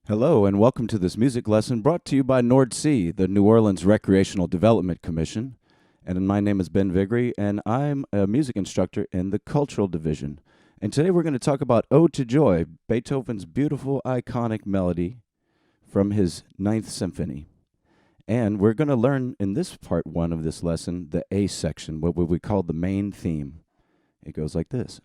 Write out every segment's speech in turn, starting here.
Hello and welcome to this music lesson brought to you by NORD, the New Orleans Recreational Development Commission. And my name is Ben Viguerie, and I'm a music instructor in the Cultural Division. And today we're going to talk about Ode to Joy, Beethoven's beautiful, iconic melody from his Ninth Symphony. And we're going to learn in this part one of this lesson, the A section, what we call the main theme. It goes like this.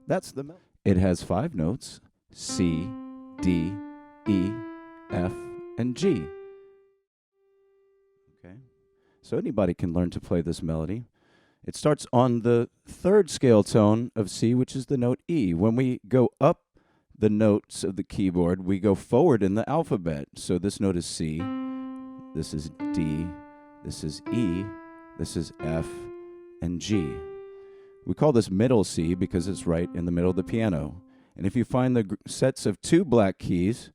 That's the melody. It has 5 notes, C, D, E, F, and G. Okay, so anybody can learn to play this melody. It starts on the 3rd scale tone of C, which is the note E. When we go up the notes of the keyboard, we go forward in the alphabet. So this note is C, this is D, this is E, this is F, and G. We call this middle C because it's right in the middle of the piano. And if you find the sets of 2 black keys,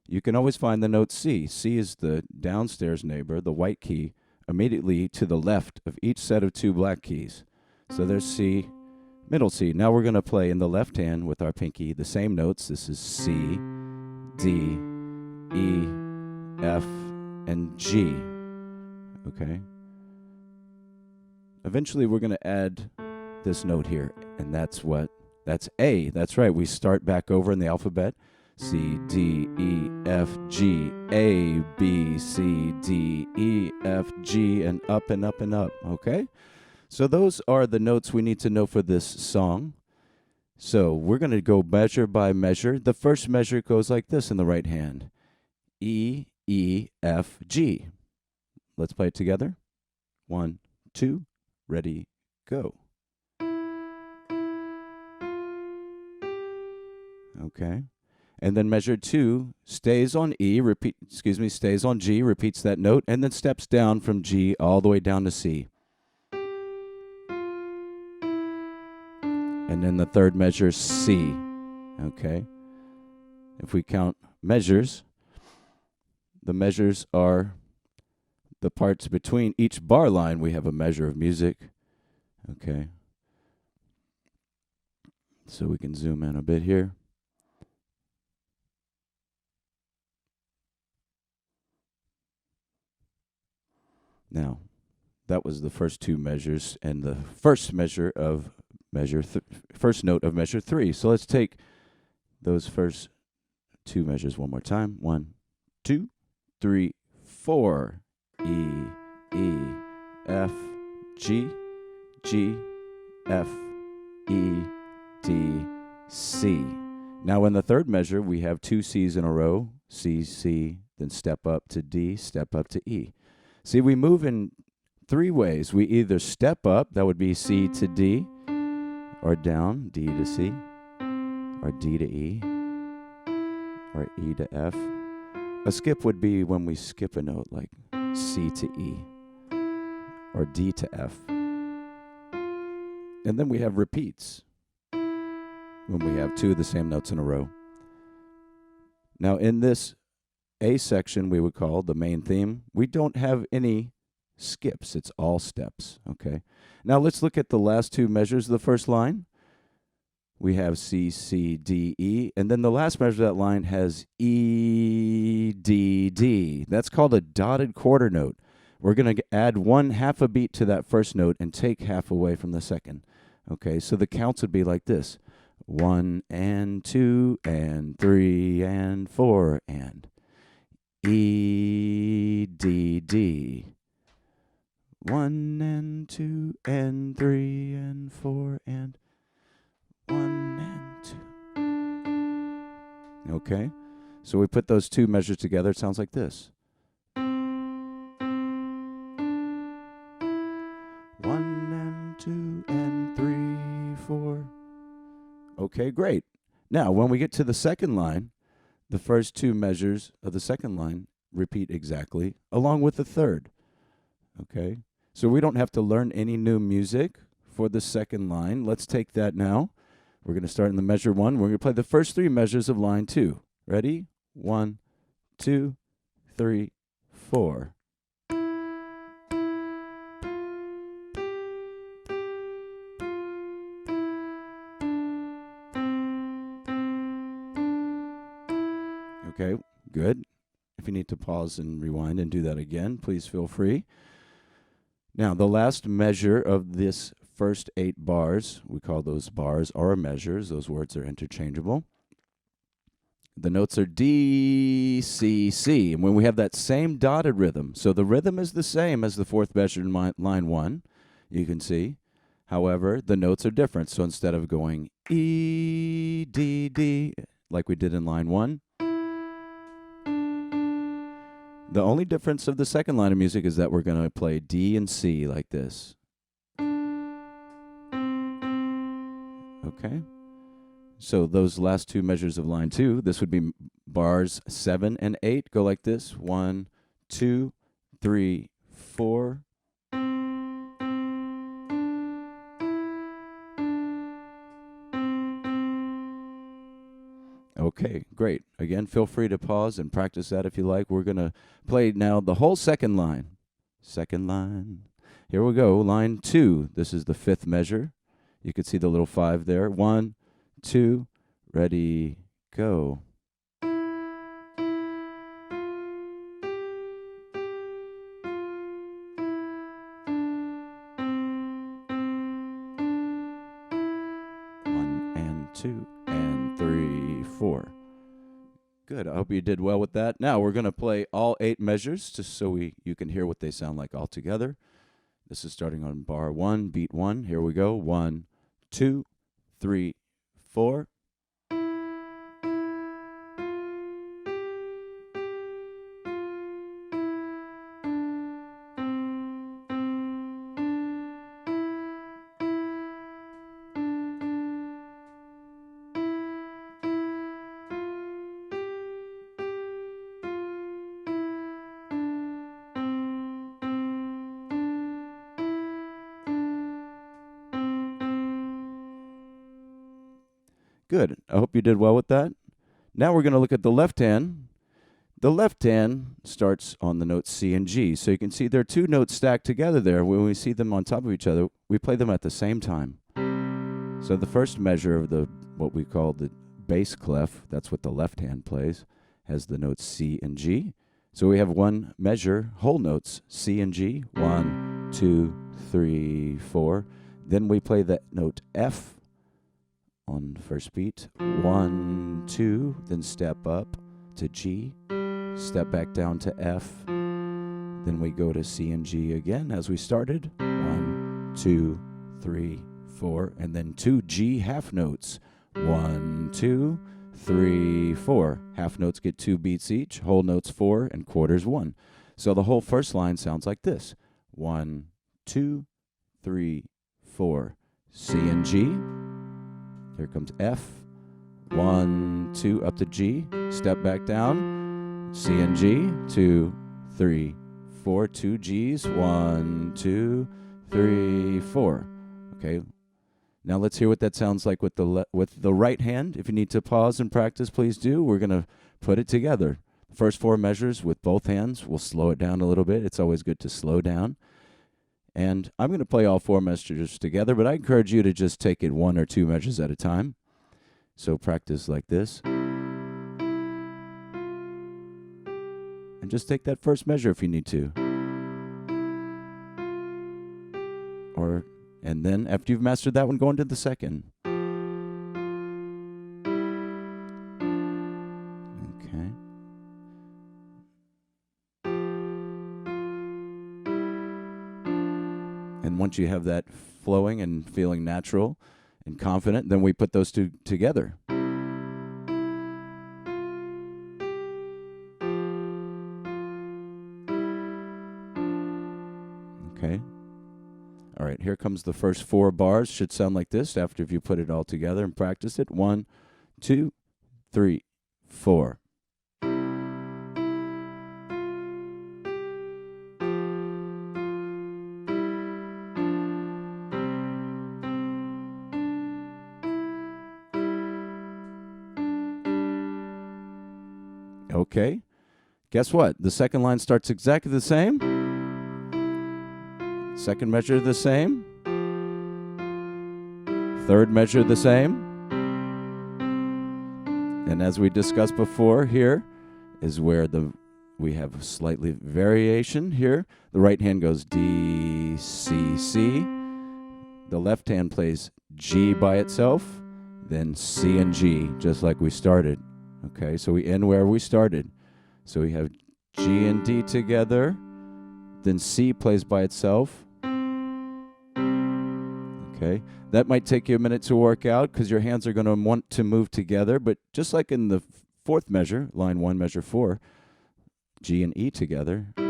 you can always find the note C. C is the downstairs neighbor, the white key, immediately to the left of each set of 2 black keys. So there's C, middle C. Now we're going to play in the left hand with our pinky the same notes. This is C, D, E, F, and G. Okay? Eventually we're going to add this note here, and that's A. That's right. We start back over in the alphabet. C, D, E, F, G, A, B, C, D, E, F, G, and up and up and up. Okay? So those are the notes we need to know for this song. So we're going to go measure by measure. The first measure goes like this in the right hand. E, E, F, G. Let's play it together. 1, 2, ready, go. Okay. And then measure 2 stays on E, stays on G, repeats that note, and then steps down from G all the way down to C. And then the third measure, C. Okay. If we count measures, the measures are the parts between each bar line. We have a measure of music. Okay. So we can zoom in a bit here. Now, that was the first 2 measures and the first measure of first note of measure 3. So let's take those first 2 measures one more time. 1, 2, 3, 4. E, E, F, G, G, F, E, D, C. Now in the third measure, we have 2 C's in a row. C, C, then step up to D, step up to E. See, we move in 3 ways. We either step up, that would be C to D, or down, D to C, or D to E, or E to F. A skip would be when we skip a note, like C to E, or D to F. And then we have repeats, when we have 2 of the same notes in a row. Now, in this A section we would call the main theme, we don't have any skips. It's all steps, okay? Now let's look at the last 2 measures of the first line. We have C, C, D, E, and then the last measure of that line has E, D, D. That's called a dotted quarter note. We're going to add 1/2 a beat to that first note and take half away from the second, okay? So the counts would be like this. 1 and 2 and 3 and 4 and E, D, D. 1 and 2 and 3 and 4 and 1 and 2. Okay? So we put those 2 measures together. It sounds like this. 1 and 2 and 3, 4. Okay, great. Now, when we get to the second line, the first 2 measures of the second line repeat exactly, along with the third. Okay? So we don't have to learn any new music for the second line. Let's take that now. We're going to start in the measure 1. We're going to play the first 3 measures of line 2. Ready? 1, 2, 3, 4. Okay, good. If you need to pause and rewind and do that again, please feel free. Now, the last measure of this first 8 bars, we call those bars or measures. Those words are interchangeable. The notes are D, C, C. And when we have that same dotted rhythm, so the rhythm is the same as the 4th measure in line 1, you can see. However, the notes are different. So instead of going E, D, D, like we did in line 1, the only difference of the second line of music is that we're going to play D and C like this. Okay? So those last 2 measures of line 2, this would be bars 7 and 8, go like this. 1, 2, 3, 4. Okay, great. Again, feel free to pause and practice that if you like. We're going to play now the whole second line. Second line. Here we go. Line 2. This is the 5th measure. You can see the little 5 there. 1, 2, ready, go. One and 2 and 3, 4. Good. I hope you did well with that. Now we're going to play all 8 measures just so you can hear what they sound like all together. This is starting on bar 1, beat 1. Here we go. 1, 2, 3, 4. Good. I hope you did well with that. Now we're going to look at the left hand. The left hand starts on the notes C and G. So you can see there are 2 notes stacked together there. When we see them on top of each other, we play them at the same time. So the first measure of what we call the bass clef, that's what the left hand plays, has the notes C and G. So we have one measure, whole notes, C and G, 1, 2, 3, 4. Then we play that note F on the first beat, 1, 2, then step up to G, step back down to F, then we go to C and G again as we started, 1, 2, 3, 4, and then 2 G half notes, 1, 2, 3, 4. Half notes get 2 beats each, whole notes 4, and quarters 1. So the whole first line sounds like this, 1, 2, 3, 4, C and G. Here comes F, 1, 2, up to G, step back down, C and G, 2, 3, 4, 2 Gs, 1, 2, 3, 4. Okay, now let's hear what that sounds like with the right hand. If you need to pause and practice, please do. We're going to put it together. The first 4 measures with both hands, we'll slow it down a little bit. It's always good to slow down. And I'm going to play all 4 measures together, but I encourage you to just take it 1 or 2 measures at a time. So practice like this. And just take that first measure if you need to. And then after you've mastered that one, go into the second. Okay. And once you have that flowing and feeling natural and confident, then we put those 2 together. Okay. All right, here comes the first 4 bars. Should sound like this after if you put it all together and practice it. 1, 2, 3, 4. Okay. Guess what? The second line starts exactly the same. Second measure the same. Third measure the same. And as we discussed before, here is where we have a slightly variation here. The right hand goes D, C, C. The left hand plays G by itself, then C and G, just like we started. Okay, so we end where we started. So we have G and D together, then C plays by itself. Okay, that might take you a minute to work out because your hands are going to want to move together, but just like in the fourth measure, line 1, measure 4, G and E together, 1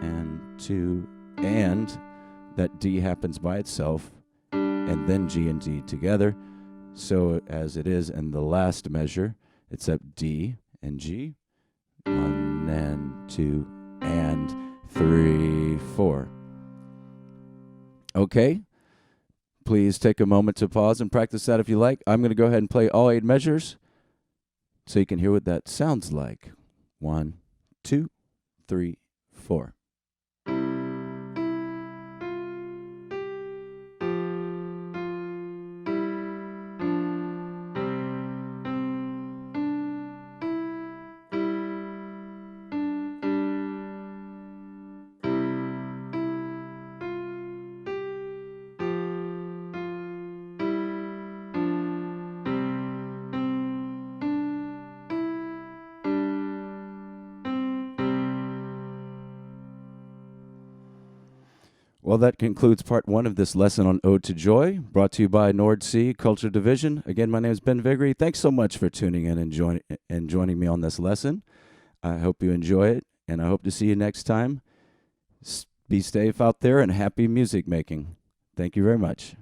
and 2, and that D happens by itself, and then G and D together. So as it is in the last measure, it's up D and G, 1 and 2 and 3, 4. Okay, please take a moment to pause and practice that if you like. I'm going to go ahead and play all 8 measures so you can hear what that sounds like. 1, 2, 3, 4. Well, that concludes part 1 of this lesson on Ode to Joy, brought to you by NORD Culture Division. Again, my name is Ben Viguerie. Thanks so much for tuning in and joining me on this lesson. I hope you enjoy it, and I hope to see you next time. Be safe out there and happy music making. Thank you very much.